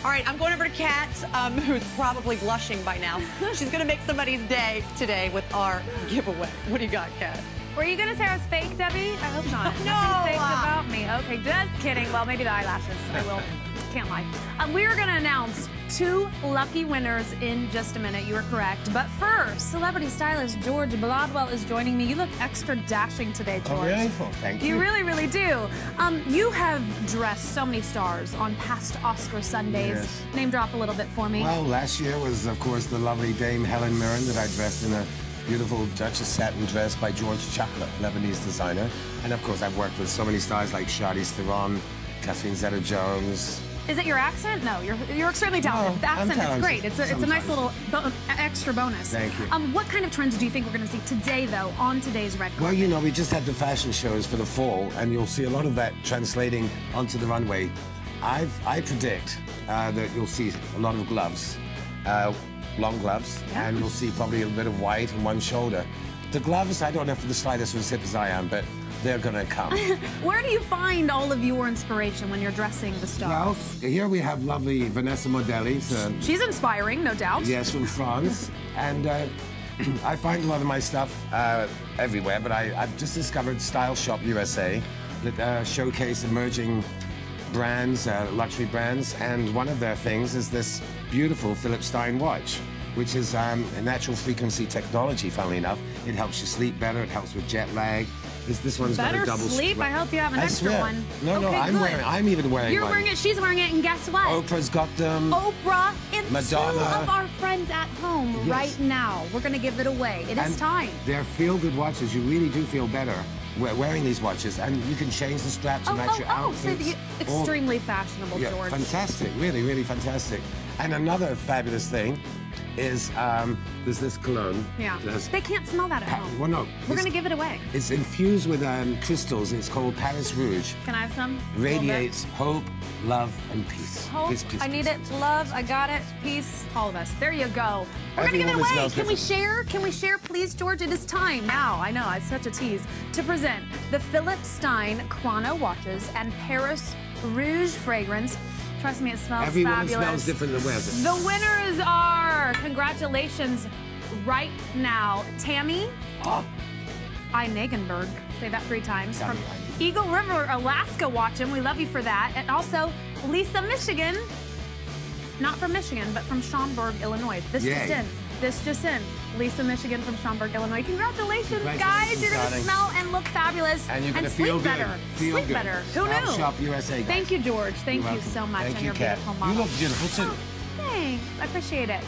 All right, I'm going over to Kat, who's probably blushing by now. She's going to make somebody's day today with our giveaway. What do you got, Kat? Were you going to say I was fake, Debbie? I hope not. No. Nothing fake about me. Okay, just kidding. Well, maybe the eyelashes. I will. Can't lie. We are going to announce 2 lucky winners in just a minute. You are correct. But first, celebrity stylist George Blodwell is joining me. You look extra dashing today, George. Oh, really? Well, thank you. You really, really do. You have dressed so many stars on past Oscar Sundays. Yes. Name drop a little bit for me. Well, last year was, of course, the lovely Dame Helen Mirren that I dressed in a beautiful Duchess satin dress by George Chakla, Lebanese designer. And, of course, I've worked with so many stars like Charlize Theron, Catherine Zeta-Jones. Is it your accent? No, you're extremely talented. No, The accent I'm is great. It's a nice little extra bonus. Thank you. What kind of trends do you think we're going to see today, though, on today's red carpet? Well, you know, we just had the fashion shows for the fall, and you'll see a lot of that translating onto the runway. I predict that you'll see a lot of gloves, long gloves, Yeah. and you'll see probably a bit of white on one shoulder. The gloves, I don't know if the stylist was as hip as I am, but they're gonna come. Where do you find all of your inspiration when you're dressing the Well, stars? here we have lovely Vanessa Modelli. She's inspiring, no doubt. Yes, from France. And I find a lot of my stuff everywhere, but I've just discovered Style Shop USA that showcase emerging brands, luxury brands, and one of their things is this beautiful Philippe Stein watch, which is a natural frequency technology, funnily enough. It helps you sleep better, it helps with jet lag. This one's got Better a double sleep. I hope you have an I extra swear. one. No, okay, I'm even wearing You're one. wearing it, she's wearing it, and guess what? Oprah's got them. Oprah and Madonna. 2 of our friends at home Yes. right now. We're going to give it away. It is And time. They're feel-good watches. You really do feel better wearing these watches, and you can change the straps to match your So outfits. extremely fashionable, Yeah, George. fantastic. Really, really fantastic. And another fabulous thing is there's this cologne. Yeah. There's- They can't smell that at home. Well, no. We're it's- going to give it away. It's infused with crystals. It's called Paris Rouge. Can I have some? Radiates hope, love, and peace. Hope, Peace, peace, I need peace. it. Love, I got it. Peace, all of us. There you go. We're going to give it Everyone away. smells Can we different. share? Can we share, please, George? It is time now. I know, it's such a tease. To present the Philippe Stein Chrono watches and Paris Rouge fragrance. Trust me, it smells Everyone fabulous. smells different and wears it. The winners are, congratulations, right now, Tammy Einigenberg. Say that 3 times. Tammy From Einigenberg. Eagle River, Alaska, watching. We love you for that. And also, Lisa Michigan. Not from Michigan, but from Schaumburg, Illinois. This Yay. just in. This just in. Lisa Michigan from Schaumburg, Illinois. Congratulations, guys. Congratulations, You're going to darling. smell and look fabulous. And you're going to sleep feel good. better. Feel sleep good. better. Who Style knew? Shop USA, guys. Thank you, George. Thank You're you welcome. so much. Thank and you, your Kat. beautiful model. You look beautiful, too. Oh, thanks. I appreciate it.